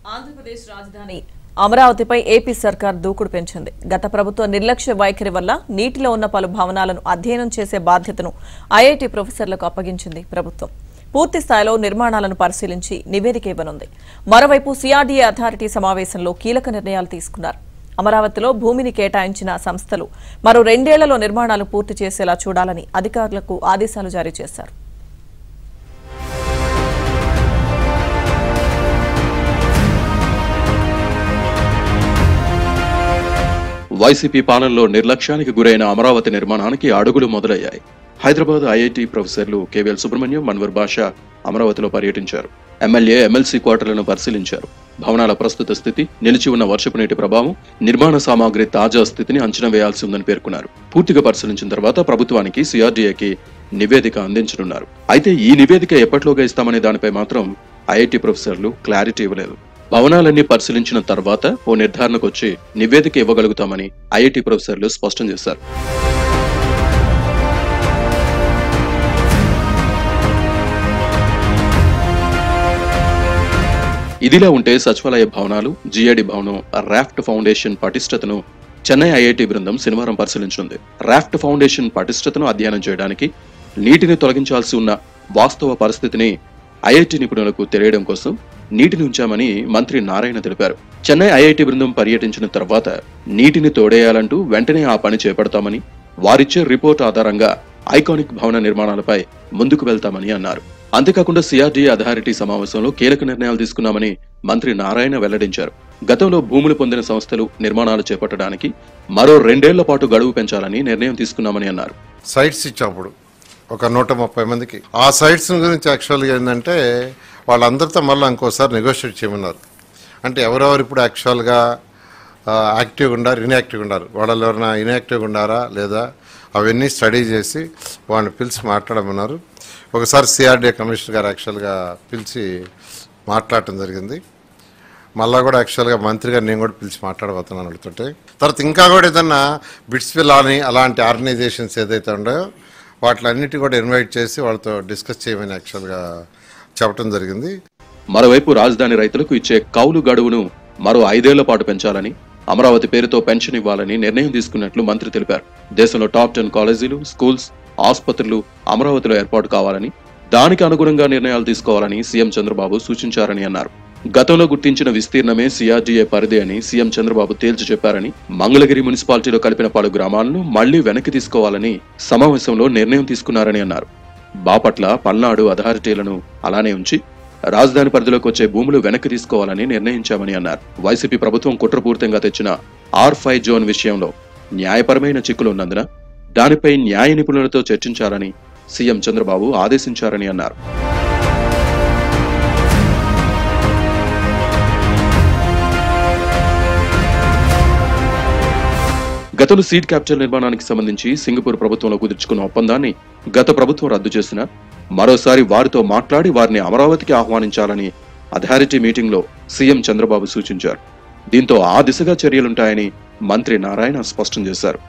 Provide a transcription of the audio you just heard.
ఆంధ్రప్రదేశ్ రాజధాని అమరావతిపై ఏపీ సర్కార్ దూకుడు పెంచింది. గత ప్రభుత్వ నిర్లక్ష్య వైఖరి వల్ల నీటిలో ఉన్న పలు భవనాలను అధ్యయనం చేసే బాధ్యతను ఐఐటీ ప్రొఫెసర్లకు అప్పగించింది ప్రభుత్వం. పూర్తి స్థాయిలో నిర్మాణాలను పరిశీలించి నివేదిక ఇవ్వనుంది. మరోవైపు సిఆర్డీఏ అథారిటీ సమావేశంలో కీలక నిర్ణయాలు తీసుకున్నారు. అమరావతిలో భూమిని కేటాయించిన సంస్థలు మరో 2 ఏళ్లలో నిర్మాణాలు పూర్తి చేసేలా చూడాలని అధికారులకు ఆదేశాలు జారీ చేశారు. వైసీపీ పాలనలో నిర్లక్ష్యానికి గురైన అమరావతి నిర్మాణానికి అడుగులు మొదలయ్యాయి. హైదరాబాద్ ఐఐటీ ప్రొఫెసర్లు కేవీఎల్ సుబ్రహ్మణ్యం, మన్వర్ బాషా అమరావతిలో పర్యటించారు. ఎమ్మెల్యే, ఎమ్మెల్సీ క్వార్టర్లను పరిశీలించారు. భవనాల ప్రస్తుత స్థితి, నిలిచి ఉన్న వర్షపు నీటి ప్రభావం, నిర్మాణ సామాగ్రి తాజా స్థితిని అంచనా వేయాల్సి ఉందని పేర్కొన్నారు. పూర్తిగా పరిశీలించిన తర్వాత ప్రభుత్వానికి సిఆర్డీఏకి నివేదిక అందించనున్నారు. అయితే ఈ నివేదిక ఎప్పటిలోగా ఇస్తామనే దానిపై మాత్రం ఐఐటీ ప్రొఫెసర్లు క్లారిటీ ఇవ్వలేదు. భవనాలన్నీ పరిశీలించిన తర్వాత ఓ నిర్ధారణకు వచ్చి నివేదిక ఇవ్వగలుగుతామని ఐఐటీ ప్రొఫెసర్లు స్పష్టం చేశారు. ఇదిలా ఉంటే సచివాలయ భవనాలు, జీఏడీ భవనం, రాఫ్ట్ ఫౌండేషన్ పటిష్టతను చెన్నై ఐఐటీ బృందం శనివారం పరిశీలించనుంది. రాఫ్ట్ ఫౌండేషన్ పటిష్టతను అధ్యయనం చేయడానికి నీటిని తొలగించాల్సి ఉన్న వాస్తవ పరిస్థితిని ఐఐటీ నిపుణులకు తెలియడం కోసం నీటిని ఉంచామని మంత్రి నారాయణ తెలిపారు. చెన్నై ఐఐటీ బృందం పర్యటించిన తర్వాత నీటిని తోడేయాలంటూ వెంటనే ఆ పని చేపడతామని, వారిచ్చే రిపోర్ట్ ఆధారంగా ఐకానిక్ భవన నిర్మాణాలపై ముందుకు వెళ్తామని అన్నారు. అంతేకాకుండా సిఆర్డీఏ అథారిటీ సమావేశంలో కీలక నిర్ణయాలు తీసుకున్నామని మంత్రి నారాయణ వెల్లడించారు. గతంలో భూములు పొందిన సంస్థలు నిర్మాణాలు చేపట్టడానికి మరో 2 ఏళ్ల పాటు గడువు పెంచాలని నిర్ణయం తీసుకున్నామని అన్నారు. సైట్స్ ఇచ్చినప్పుడు ఒక 130 మందికి ఆ సైట్స్ గురించి యాక్చువల్గా ఏంటంటే వాళ్ళందరితో మళ్ళీ ఇంకోసారి నెగోషియేట్ చేయమన్నారు. అంటే ఎవరెవరు ఇప్పుడు యాక్చువల్గా యాక్టివ్గా ఉండారు, ఇన్యాక్టివ్గా ఉన్నారు, వాళ్ళు ఎవరైనా ఇన్యాక్టివ్గా ఉండారా లేదా అవన్నీ స్టడీ చేసి వాళ్ళని పిలిచి మాట్లాడమన్నారు. ఒకసారి సిఆర్డీఏ కమిషనర్ గారు యాక్చువల్గా పిలిచి మాట్లాడటం జరిగింది. మళ్ళీ కూడా యాక్చువల్గా మంత్రి గారు నేను కూడా పిలిచి మాట్లాడబోతున్నాను వాళ్ళతో. తర్వాత ఇంకా కూడా ఏదన్నా బిట్స్విల్ అని అలాంటి ఆర్గనైజేషన్స్ ఏదైతే ఉన్నాయో వాటిలన్నిటి కూడా ఇన్వైట్ చేసి వాళ్ళతో డిస్కస్ చేయమని యాక్చువల్గా చెప్పడం జరిగింది. మరోవైపు రాజధాని రైతులకు ఇచ్చే కౌలు గడువును మరో 5 ఏళ్ల పాటు పెంచాలని, అమరావతి పేరుతో పెన్షన్ ఇవ్వాలని నిర్ణయం తీసుకున్నట్లు మంత్రి తెలిపారు. దేశంలో టాప్ 10 కాలేజీలు, స్కూల్స్, ఆసుపత్రులు అమరావతిలో ఏర్పాటు కావాలని, దానికి అనుగుణంగా నిర్ణయాలు తీసుకోవాలని సీఎం చంద్రబాబు సూచించారని అన్నారు. గతంలో గుర్తించిన విస్తీర్ణమే సిఆర్డీఏ పరిధి అని సీఎం చంద్రబాబు తేల్చి చెప్పారని, మంగళగిరి మున్సిపాలిటీలో కలిపిన పలు గ్రామాలను మళ్లీ వెనక్కి తీసుకోవాలని సమావేశంలో నిర్ణయం తీసుకున్నారని అన్నారు. బాపట్ల, పల్నాడు అథారిటీలను అలానే ఉంచి రాజధాని పరిధిలోకి వచ్చే భూములు వెనక్కి తీసుకోవాలని నిర్ణయించామని అన్నారు. వైసీపీ ప్రభుత్వం కుట్రపూరితంగా తెచ్చిన R5 జోన్ విషయంలో న్యాయపరమైన చిక్కులున్నందున దానిపై న్యాయ నిపుణులతో చర్చించాలని సీఎం చంద్రబాబు ఆదేశించారని అన్నారు. గతంలో సీడ్ క్యాపిటల్ నిర్మాణానికి సంబంధించి సింగపూర్ ప్రభుత్వంలో కుదుర్చుకున్న ఒప్పందాన్ని గత ప్రభుత్వం రద్దు చేసిన మరోసారి వారితో మాట్లాడి వారిని అమరావతికి ఆహ్వానించాలని అథారిటీ మీటింగ్లో సీఎం చంద్రబాబు సూచించారు. దీంతో ఆ దిశగా చర్యలుంటాయని మంత్రి నారాయణ స్పష్టం చేశారు.